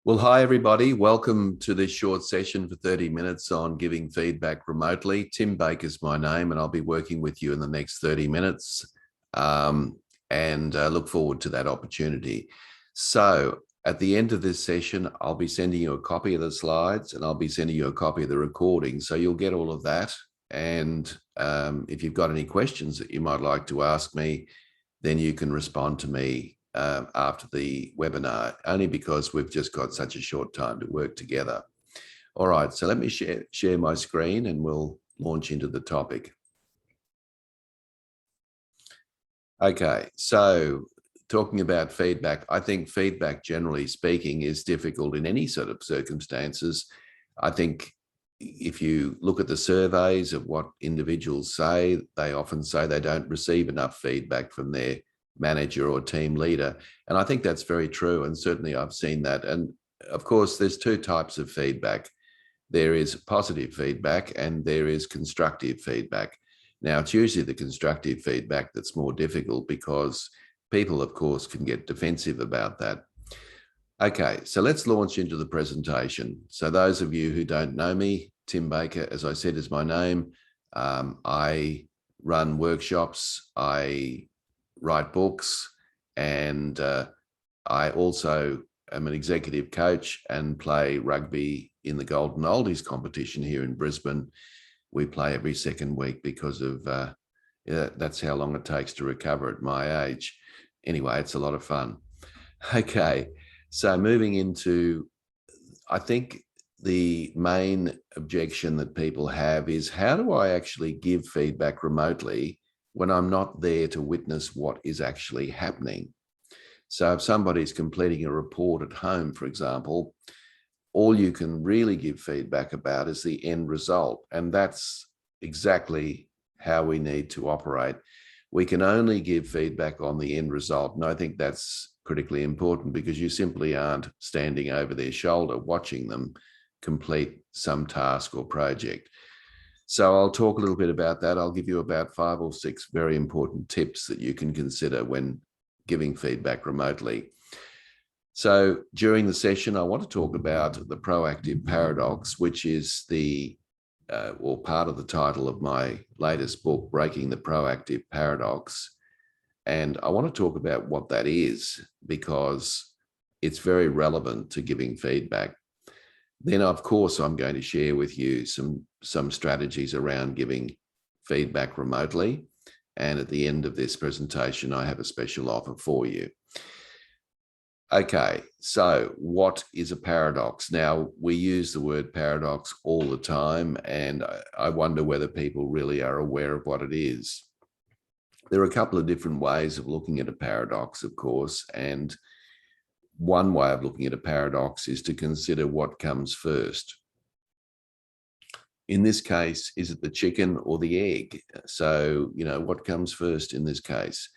Well, hi, everybody. Welcome to this short session for 30 minutes on giving feedback remotely. Tim Baker is my name, and I'll be working with you in the next 30 minutes and look forward to that opportunity. So at the end of this session, I'll be sending you a copy of the slides and I'll be sending you a copy of the recording. So you'll get all of that. And if you've got any questions that you might like to ask me, then you can respond to me after the webinar, only because we've just got such a short time to work together. All right, so let me share my screen and we'll launch into the topic. Okay, so talking about feedback, I think feedback, generally speaking, is difficult in any sort of circumstances. I think if you look at the surveys of what individuals say, they often say they don't receive enough feedback from their manager or team leader. And I think that's very true. And certainly I've seen that. And of course, there's two types of feedback. There is positive feedback and there is constructive feedback. Now, it's usually the constructive feedback that's more difficult because people, of course, can get defensive about that. Okay, so let's launch into the presentation. So those of you who don't know me, Tim Baker, as I said, is my name. I run workshops, I write books, and I also am an executive coach and play rugby in the Golden Oldies competition here in Brisbane. We play every second week because of that's how long it takes to recover at my age. Anyway, it's a lot of fun. Okay, so moving into, I think the main objection that people have is, how do I actually give feedback remotely when I'm not there to witness what is actually happening? So if somebody's completing a report at home, for example, all you can really give feedback about is the end result. And that's exactly how we need to operate. We can only give feedback on the end result. And I think that's critically important because you simply aren't standing over their shoulder watching them complete some task or project. So I'll talk a little bit about that. I'll give you about 5 or 6 very important tips that you can consider when giving feedback remotely. So during the session, I want to talk about the proactive paradox, which is the or part of the title of my latest book, Breaking the Proactive Paradox. And I want to talk about what that is because it's very relevant to giving feedback. Then, of course, I'm going to share with you some strategies around giving feedback remotely. And at the end of this presentation, I have a special offer for you. Okay, so what is a paradox? Now, we use the word paradox all the time, and I wonder whether people really are aware of what it is. There are a couple of different ways of looking at a paradox, of course, and one way of looking at a paradox is to consider what comes first. In this case, is it the chicken or the egg? So, what comes first in this case?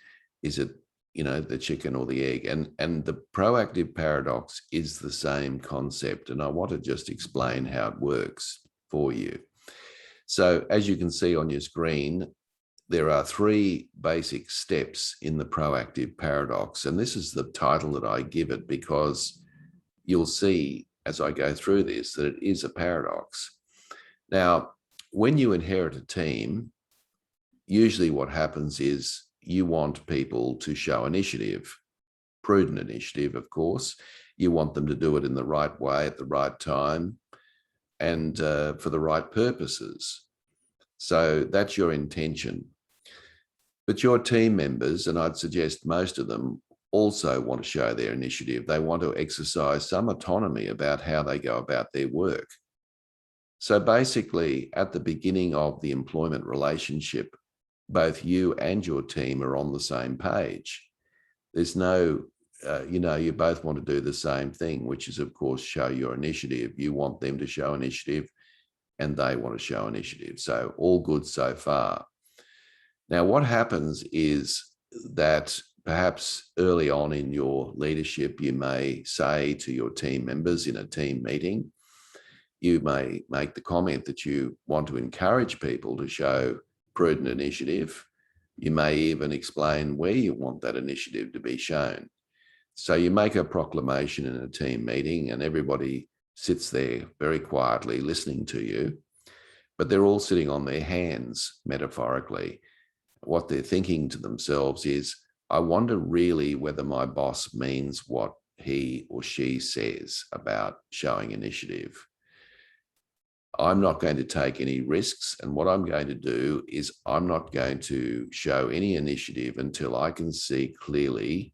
Is it, the chicken or the egg? And the proactive paradox is the same concept. And I want to just explain how it works for you. So as you can see on your screen, there are 3 basic steps in the proactive paradox. And this is the title that I give it because you'll see as I go through this that it is a paradox. Now, when you inherit a team, usually what happens is you want people to show initiative, prudent initiative, of course. You want them to do it in the right way at the right time and for the right purposes. So that's your intention. But your team members, and I'd suggest most of them, also want to show their initiative. They want to exercise some autonomy about how they go about their work. So basically, at the beginning of the employment relationship, both you and your team are on the same page. There's no, you both want to do the same thing, which is, of course, show your initiative. You want them to show initiative and they want to show initiative. So all good so far. Now, what happens is that perhaps early on in your leadership, you may say to your team members in a team meeting, you may make the comment that you want to encourage people to show prudent initiative. You may even explain where you want that initiative to be shown. So you make a proclamation in a team meeting and everybody sits there very quietly listening to you, but they're all sitting on their hands, metaphorically. What they're thinking to themselves is, I wonder really whether my boss means what he or she says about showing initiative. I'm not going to take any risks. And what I'm going to do is I'm not going to show any initiative until I can see clearly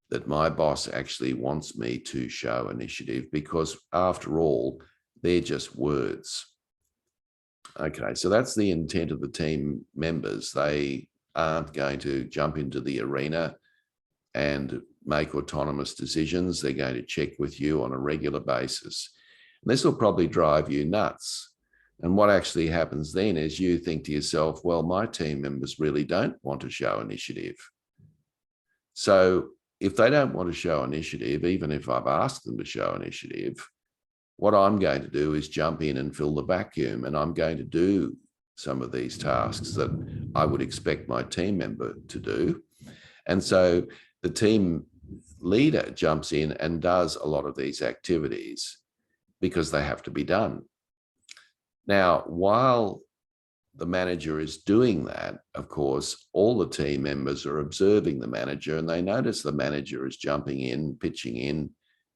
that my boss actually wants me to show initiative, because after all, they're just words. Okay, so that's the intent of the team members. They aren't going to jump into the arena and make autonomous decisions. They're going to check with you on a regular basis. And this will probably drive you nuts. And what actually happens then is you think to yourself, well, my team members really don't want to show initiative. So if they don't want to show initiative, even if I've asked them to show initiative, what I'm going to do is jump in and fill the vacuum, and I'm going to do some of these tasks that I would expect my team member to do. And so the team leader jumps in and does a lot of these activities because they have to be done. Now, while the manager is doing that, of course, all the team members are observing the manager, and they notice the manager is jumping in, pitching in,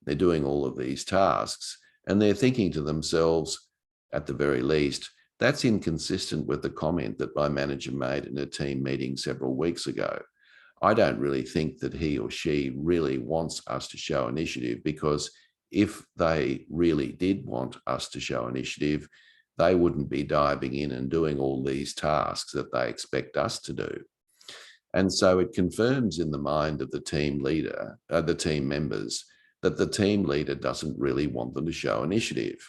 they're doing all of these tasks, and they're thinking to themselves, at the very least, that's inconsistent with the comment that my manager made in a team meeting several weeks ago. I don't really think that he or she really wants us to show initiative, because if they really did want us to show initiative, they wouldn't be diving in and doing all these tasks that they expect us to do. And so it confirms in the mind of the team leader, the team members, that the team leader doesn't really want them to show initiative.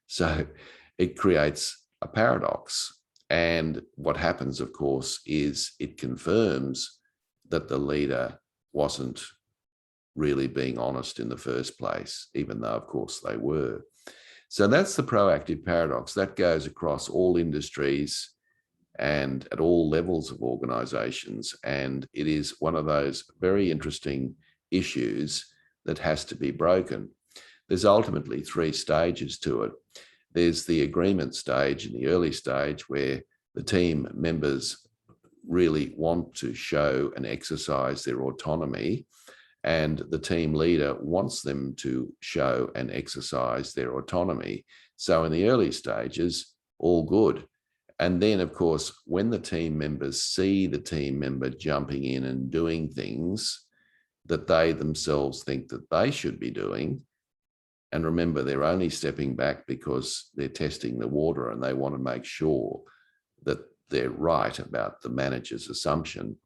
So it creates a paradox. And what happens, of course, is it confirms that the leader wasn't really being honest in the first place, even though, of course, they were. So that's the proactive paradox. That goes across all industries and at all levels of organizations. And it is one of those very interesting issues that has to be broken. There's ultimately 3 stages to it. There's the agreement stage, in the early stage, where the team members really want to show and exercise their autonomy, and the team leader wants them to show and exercise their autonomy. So in the early stages, all good. And then, of course, when the team members see the team member jumping in and doing things that they themselves think that they should be doing, and remember, they're only stepping back because they're testing the water and they want to make sure that they're right about the manager's assumption,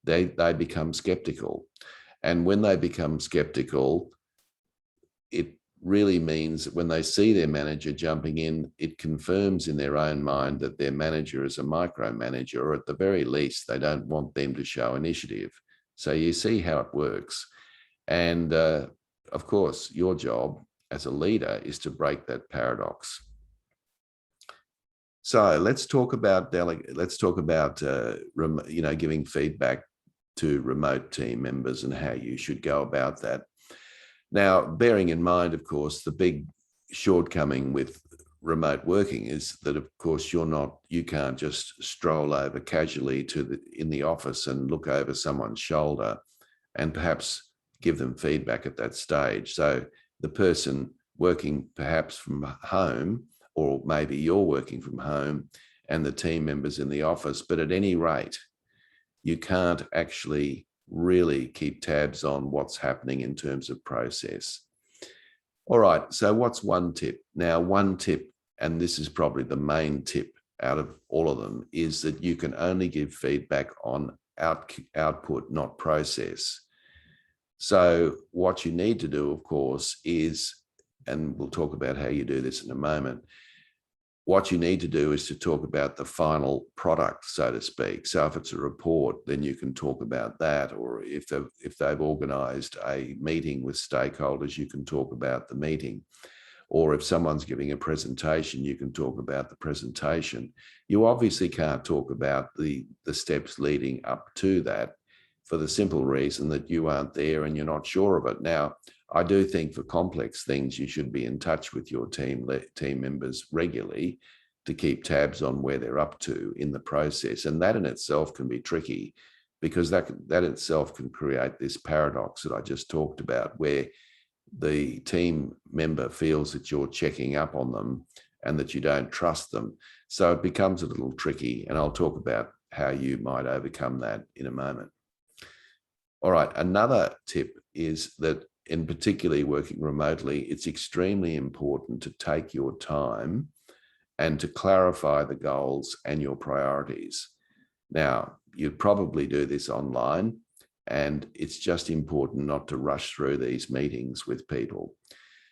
they become skeptical. And when they become skeptical, it really means that when they see their manager jumping in, it confirms in their own mind that their manager is a micromanager, or at the very least, they don't want them to show initiative. So you see how it works. And of course, your job as a leader is to break that paradox. So let's talk about giving feedback to remote team members and how you should go about that. Now, bearing in mind, of course, the big shortcoming with remote working is that, of course, you can't just stroll over casually in the office and look over someone's shoulder and perhaps give them feedback at that stage. So the person working perhaps from home, or maybe you're working from home, and the team members in the office, but at any rate, you can't actually really keep tabs on what's happening in terms of process. All right, so what's one tip? Now, one tip, and this is probably the main tip out of all of them, is that you can only give feedback on output, not process. So what you need to do, of course, is, and we'll talk about how you do this in a moment, what you need to do is to talk about the final product, so to speak. So if it's a report, then you can talk about that. Or if they've organized a meeting with stakeholders, you can talk about the meeting. Or if someone's giving a presentation, you can talk about the presentation. You obviously can't talk about the steps leading up to that. for the simple reason that you aren't there and you're not sure of it. Now, I do think for complex things, you should be in touch with your team members regularly to keep tabs on where they're up to in the process. And that in itself can be tricky, because that itself can create this paradox that I just talked about, where the team member feels that you're checking up on them and that you don't trust them. So it becomes a little tricky, and I'll talk about how you might overcome that in a moment. All right, another tip is that, in particularly working remotely, it's extremely important to take your time and to clarify the goals and your priorities. Now, you'd probably do this online, and it's just important not to rush through these meetings with people.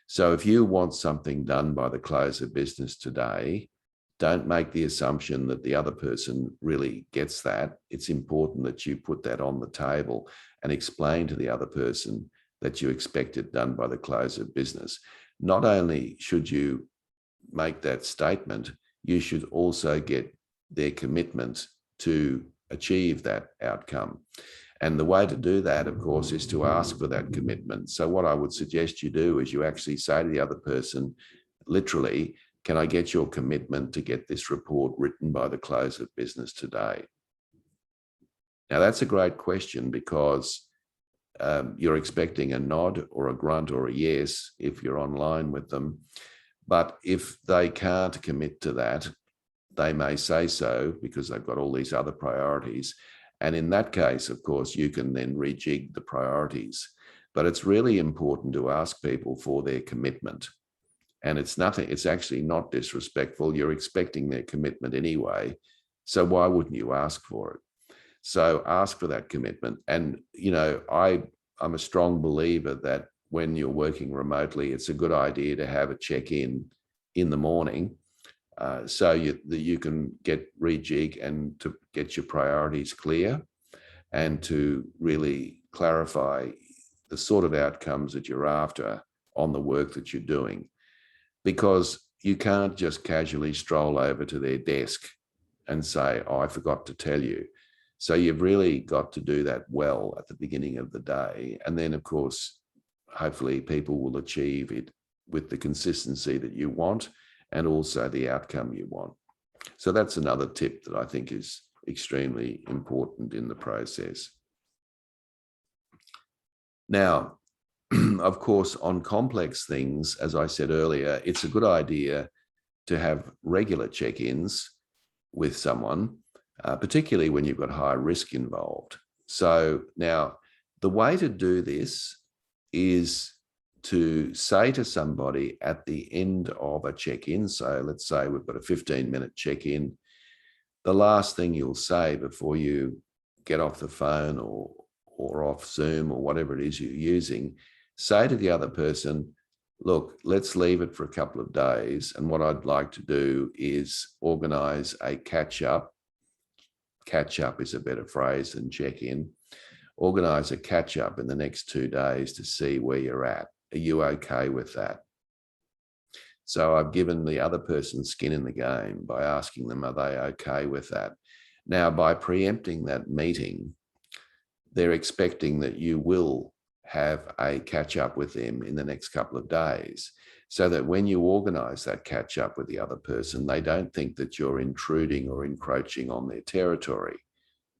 So if you want something done by the close of business today, don't make the assumption that the other person really gets that. It's important that you put that on the table and explain to the other person that you expect it done by the close of business. Not only should you make that statement, you should also get their commitment to achieve that outcome. And the way to do that, of course, is to ask for that commitment. So what I would suggest you do is you actually say to the other person, literally, can I get your commitment to get this report written by the close of business today? Now, that's a great question, because you're expecting a nod or a grunt or a yes if you're online with them. But if they can't commit to that, they may say so because they've got all these other priorities. And in that case, of course, you can then rejig the priorities. But it's really important to ask people for their commitment. And it's actually not disrespectful. You're expecting their commitment anyway. So why wouldn't you ask for it? So ask for that commitment. And, I'm a strong believer that when you're working remotely, it's a good idea to have a check-in in the morning, so that you can get rejig and to get your priorities clear, and to really clarify the sort of outcomes that you're after on the work that you're doing. Because you can't just casually stroll over to their desk and say, oh, I forgot to tell you. So you've really got to do that well at the beginning of the day. And then, of course, hopefully people will achieve it with the consistency that you want and also the outcome you want. So that's another tip that I think is extremely important in the process. Now, of course, on complex things, as I said earlier, it's a good idea to have regular check-ins with someone, particularly when you've got high risk involved. So now, the way to do this is to say to somebody at the end of a check-in, so let's say we've got a 15-minute check-in, the last thing you'll say before you get off the phone or off Zoom or whatever it is you're using, say to the other person, look, let's leave it for a couple of days. And what I'd like to do is organize a catch-up. Catch-up is a better phrase than check-in. Organize a catch-up in the next 2 days to see where you're at. Are you okay with that? So I've given the other person skin in the game by asking them, are they okay with that? Now, by preempting that meeting, they're expecting that you will have a catch up with them in the next couple of days, so that when you organize that catch up with the other person, they don't think that you're intruding or encroaching on their territory,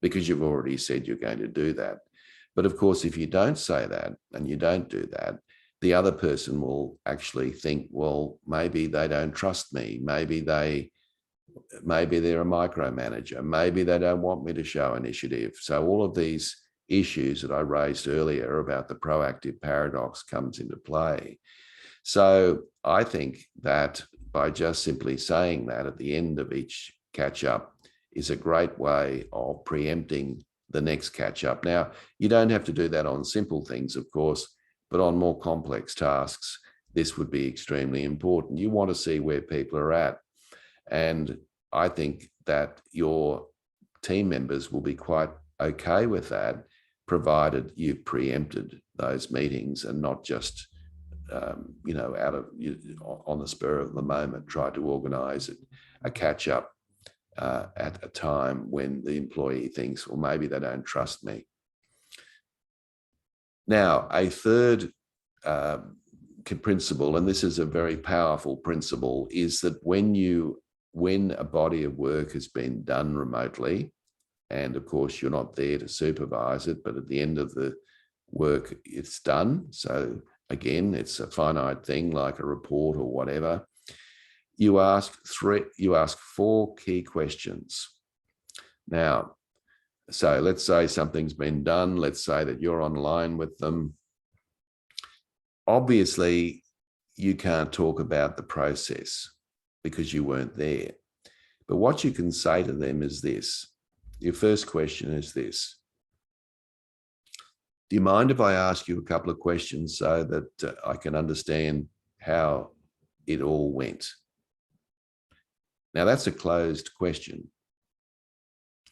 because you've already said you're going to do that. But of course, if you don't say that and you don't do that, the other person will actually think, well, maybe they don't trust me. Maybe they're a micromanager. Maybe they don't want me to show initiative. So all of these issues that I raised earlier about the proactive paradox comes into play. So I think that by just simply saying that at the end of each catch up is a great way of preempting the next catch up. Now, you don't have to do that on simple things, of course, but on more complex tasks, this would be extremely important. You want to see where people are at. And I think that your team members will be quite okay with that, provided you've preempted those meetings and not just, out of on the spur of the moment, try to organise a catch up at a time when the employee thinks, well, maybe they don't trust me. Now, a third principle, and this is a very powerful principle, is that when a body of work has been done remotely, and of course you're not there to supervise it, but at the end of the work, it's done. So again, it's a finite thing like a report or whatever. You ask 4 key questions. Now, so let's say something's been done. Let's say that you're online with them. Obviously, you can't talk about the process because you weren't there. But what you can say to them is this. Your first question is this. Do you mind if I ask you a couple of questions so that I can understand how it all went? Now, that's a closed question.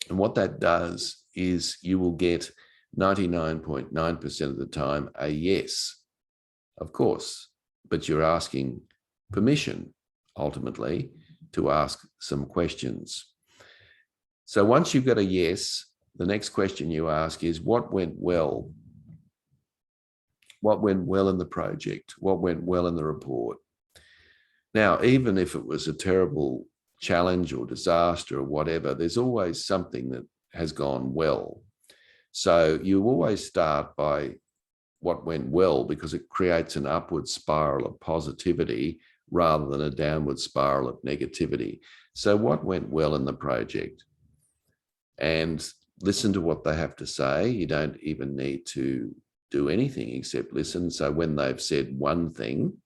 And what that does is you will get 99.9% of the time a yes, of course, but you're asking permission, ultimately, to ask some questions. So once you've got a yes, the next question you ask is, what went well? What went well in the project? What went well in the report? Now, even if it was a terrible challenge or disaster or whatever, there's always something that has gone well. So you always start by what went well because it creates an upward spiral of positivity rather than a downward spiral of negativity. So what went well in the project? And listen to what they have to say. You don't even need to do anything except listen. So when they've said one thing,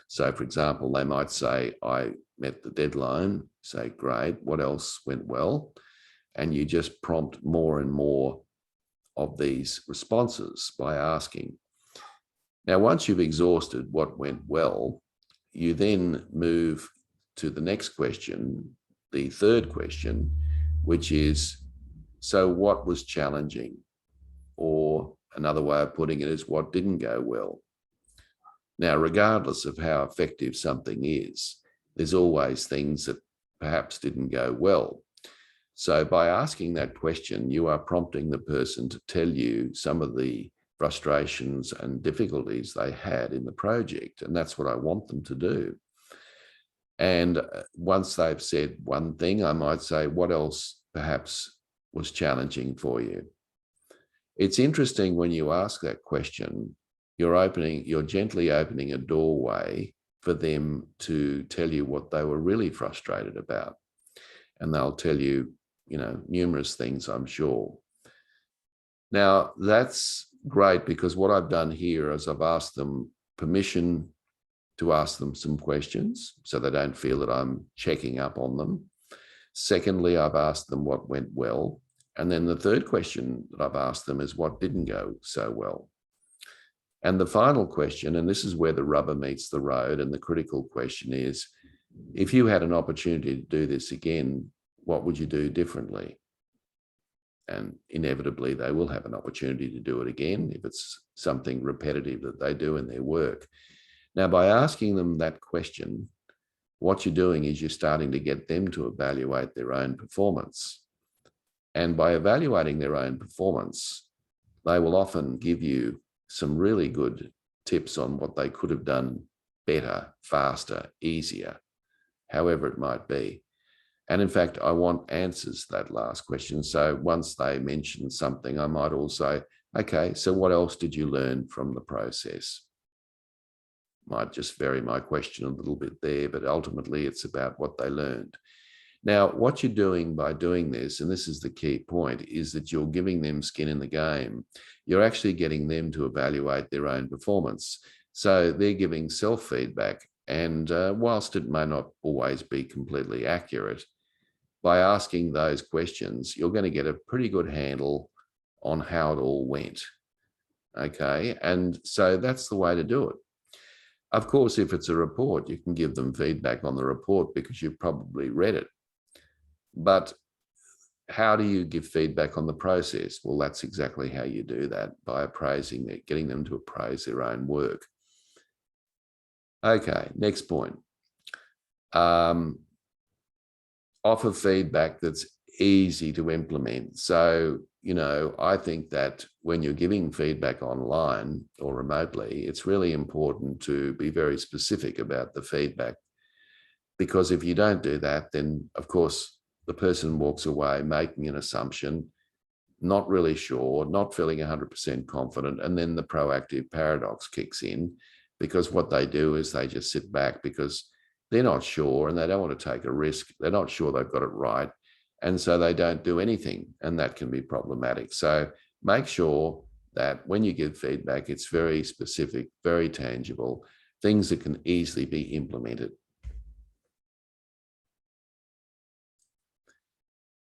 so for example, they might say, I met the deadline, say, great, what else went well? And you just prompt more and more of these responses by asking. Now, once you've exhausted what went well, you then move to the next question, the third question, which is, so what was challenging? Or another way of putting it is, what didn't go well? Now, regardless of how effective something is, there's always things that perhaps didn't go well. So by asking that question, you are prompting the person to tell you some of the frustrations and difficulties they had in the project. And that's what I want them to do. And once they've said one thing, I might say, what else perhaps was challenging for you? It's interesting when you ask that question, you're gently opening a doorway for them to tell you what they were really frustrated about. And they'll tell you, numerous things, I'm sure. Now, that's great because what I've done here is I've asked them permission to ask them some questions so they don't feel that I'm checking up on them. Secondly, I've asked them what went well. And then the third question that I've asked them is what didn't go so well. And the final question, and this is where the rubber meets the road, and the critical question is, if you had an opportunity to do this again, what would you do differently? And inevitably, they will have an opportunity to do it again if it's something repetitive that they do in their work. Now, by asking them that question, what you're doing is you're starting to get them to evaluate their own performance. And by evaluating their own performance, they will often give you some really good tips on what they could have done better, faster, easier, however it might be. And in fact, I want answers to that last question. So once they mention something, I might also, okay, so what else did you learn from the process? Might just vary my question a little bit there, but ultimately it's about what they learned. Now, what you're doing by doing this, and this is the key point, is that you're giving them skin in the game. You're actually getting them to evaluate their own performance. So they're giving self-feedback. And whilst it may not always be completely accurate, by asking those questions, you're going to get a pretty good handle on how it all went. Okay, and so that's the way to do it. Of course, if it's a report, you can give them feedback on the report because you've probably read it. But how do you give feedback on the process? Well, that's exactly how you do that, by appraising it, getting them to appraise their own work. Okay, next point. Offer feedback that's easy to implement. So I think that when you're giving feedback online or remotely, it's really important to be very specific about the feedback, because if you don't do that, then of course the person walks away making an assumption, not really sure, not feeling 100% confident, and then the proactive paradox kicks in, because what they do is they just sit back because they're not sure and they don't want to take a risk. They're not sure they've got it right. And so they don't do anything, and that can be problematic. So make sure that when you give feedback, it's very specific, very tangible, things that can easily be implemented.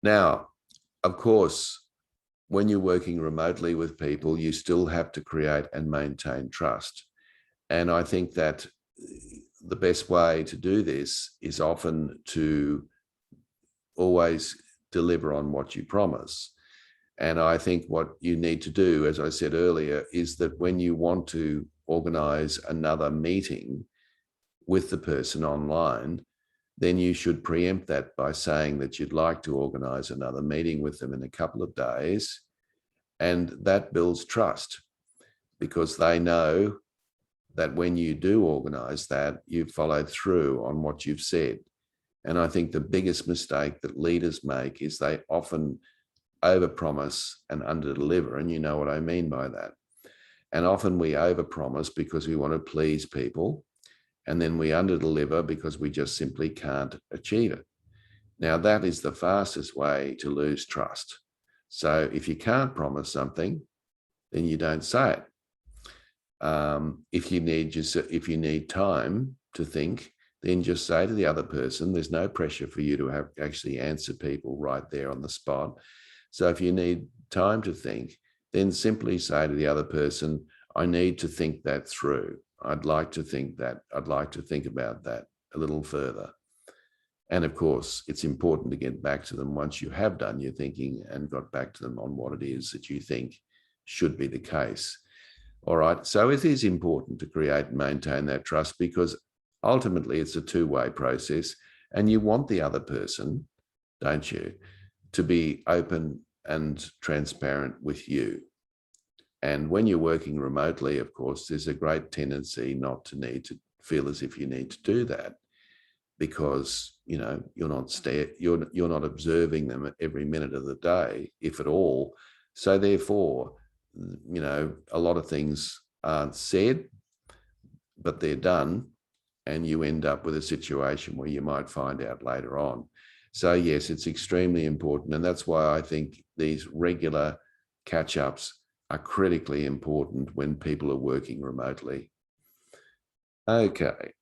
Now, of course, when you're working remotely with people, you still have to create and maintain trust. And I think that the best way to do this is often to always deliver on what you promise. And I think what you need to do, as I said earlier, is that when you want to organize another meeting with the person online, then you should preempt that by saying that you'd like to organize another meeting with them in a couple of days. And that builds trust, because they know that when you do organize that, you've followed through on what you've said. And I think the biggest mistake that leaders make is they often overpromise and underdeliver. And you know what I mean by that. And often we overpromise because we want to please people, and then we underdeliver because we just simply can't achieve it. Now, that is the fastest way to lose trust. So if you can't promise something, then you don't say it. If you need time to think, then just say to the other person, there's no pressure for you to have actually answer people right there on the spot. So if you need time to think, then simply say to the other person, I need to think that through. I'd like to think about that a little further. And of course, it's important to get back to them once you have done your thinking and got back to them on what it is that you think should be the case. All right. So it is important to create and maintain that trust, because ultimately it's a two-way process, and you want the other person, don't you, to be open and transparent with you. And when you're working remotely, of course, there's a great tendency not to need to feel as if you need to do that, because you're not observing them at every minute of the day, if at all. So therefore, a lot of things aren't said, but they're done, and you end up with a situation where you might find out later on. So yes, it's extremely important, and that's why I think these regular catch-ups are critically important when people are working remotely. Okay.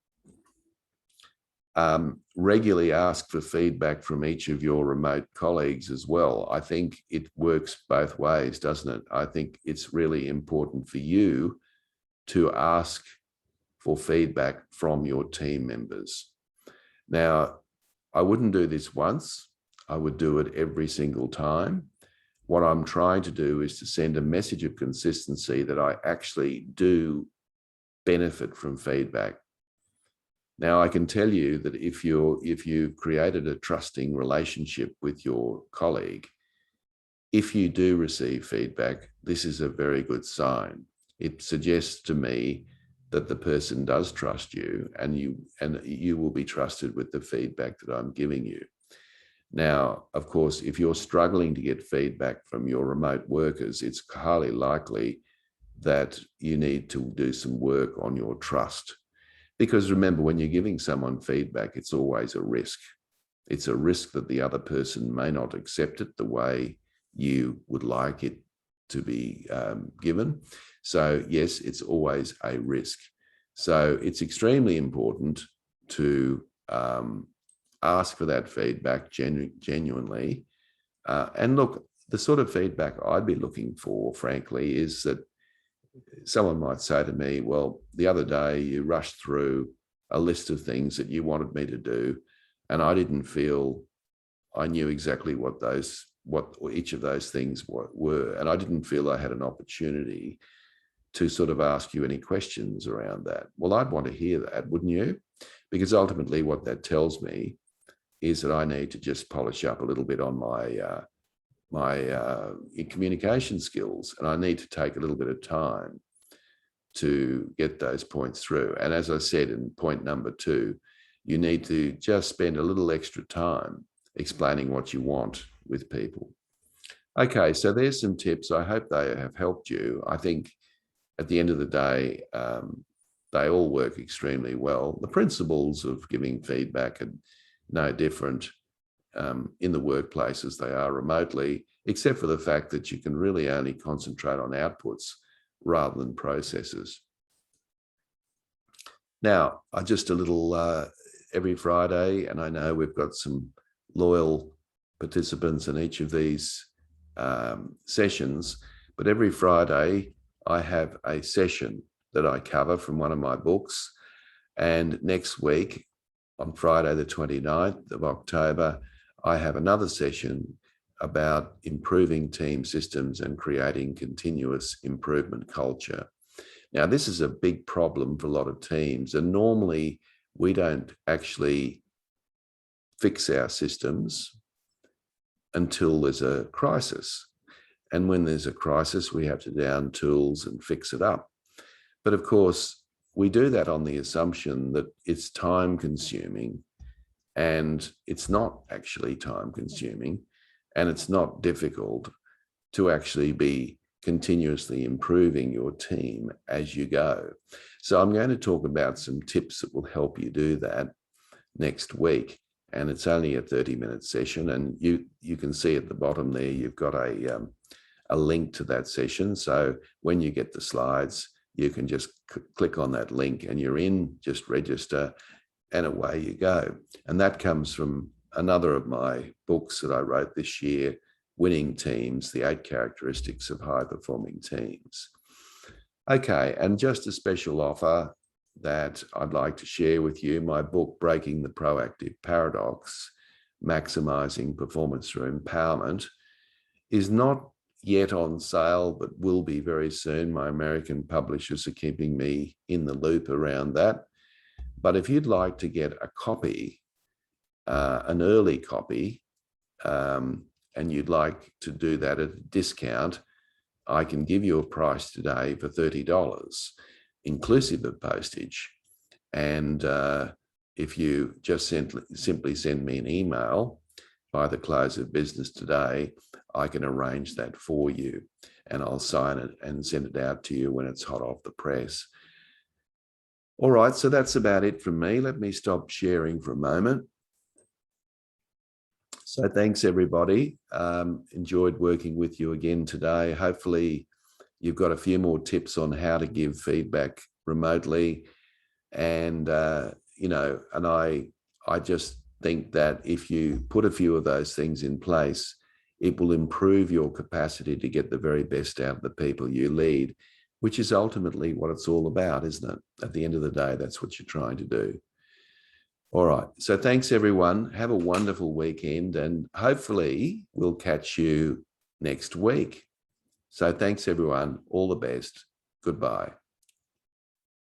Regularly ask for feedback from each of your remote colleagues as well. I think it works both ways, doesn't it? I think it's really important for you to ask for feedback from your team members. Now, I wouldn't do this once. I would do it every single time. What I'm trying to do is to send a message of consistency that I actually do benefit from feedback. Now, I can tell you that if you've created a trusting relationship with your colleague, if you do receive feedback, this is a very good sign. It suggests to me that the person does trust you, and you will be trusted with the feedback that I'm giving you. Now, of course, if you're struggling to get feedback from your remote workers, it's highly likely that you need to do some work on your trust. Because remember, when you're giving someone feedback, it's always a risk. It's a risk that the other person may not accept it the way you would like it to be given. So yes, it's always a risk. So it's extremely important to ask for that feedback genuinely. And look, the sort of feedback I'd be looking for, frankly, is that someone might say to me, well, the other day you rushed through a list of things that you wanted me to do, and I didn't feel I knew exactly what each of those things were. And I didn't feel I had an opportunity to sort of ask you any questions around that. Well, I'd want to hear that, wouldn't you? Because ultimately what that tells me is that I need to just polish up a little bit on communication skills, and I need to take a little bit of time to get those points through. And as I said in point number 2, you need to just spend a little extra time explaining what you want with people. Okay, so there's some tips. I hope they have helped you. I think at the end of the day, they all work extremely well. The principles of giving feedback are no different in the workplace as they are remotely, except for the fact that you can really only concentrate on outputs rather than processes. Now, just a little every Friday, and I know we've got some loyal participants in each of these sessions, but every Friday I have a session that I cover from one of my books. And next week, on Friday, the 29th of October, I have another session about improving team systems and creating continuous improvement culture. Now, this is a big problem for a lot of teams, and normally we don't actually fix our systems until there's a crisis. And when there's a crisis, we have to down tools and fix it up. But of course, we do that on the assumption that it's time consuming, and it's not actually time consuming, and it's not difficult to actually be continuously improving your team as you go. So I'm going to talk about some tips that will help you do that next week. And it's only a 30-minute session, and you can see at the bottom there, you've got a link to that session. So when you get the slides, you can just click on that link and you're in, just register, and away you go. And that comes from another of my books that I wrote this year, Winning Teams, the 8 Characteristics of High-Performing Teams. Okay, and just a special offer that I'd like to share with you, my book, Breaking the Proactive Paradox, Maximizing Performance Through Empowerment, is not yet on sale, but will be very soon. My American publishers are keeping me in the loop around that. But if you'd like to get a copy, an early copy, and you'd like to do that at a discount, I can give you a price today for $30, inclusive of postage. And if you just simply send me an email by the close of business today, I can arrange that for you, and I'll sign it and send it out to you when it's hot off the press. All right, so that's about it from me. Let me stop sharing for a moment. So thanks, everybody. Enjoyed working with you again today. Hopefully you've got a few more tips on how to give feedback remotely. And, and I just think that if you put a few of those things in place, it will improve your capacity to get the very best out of the people you lead, which is ultimately what it's all about, isn't it? At the end of the day, that's what you're trying to do. All right. So thanks, everyone. Have a wonderful weekend, and hopefully we'll catch you next week. So thanks, everyone. All the best. Goodbye.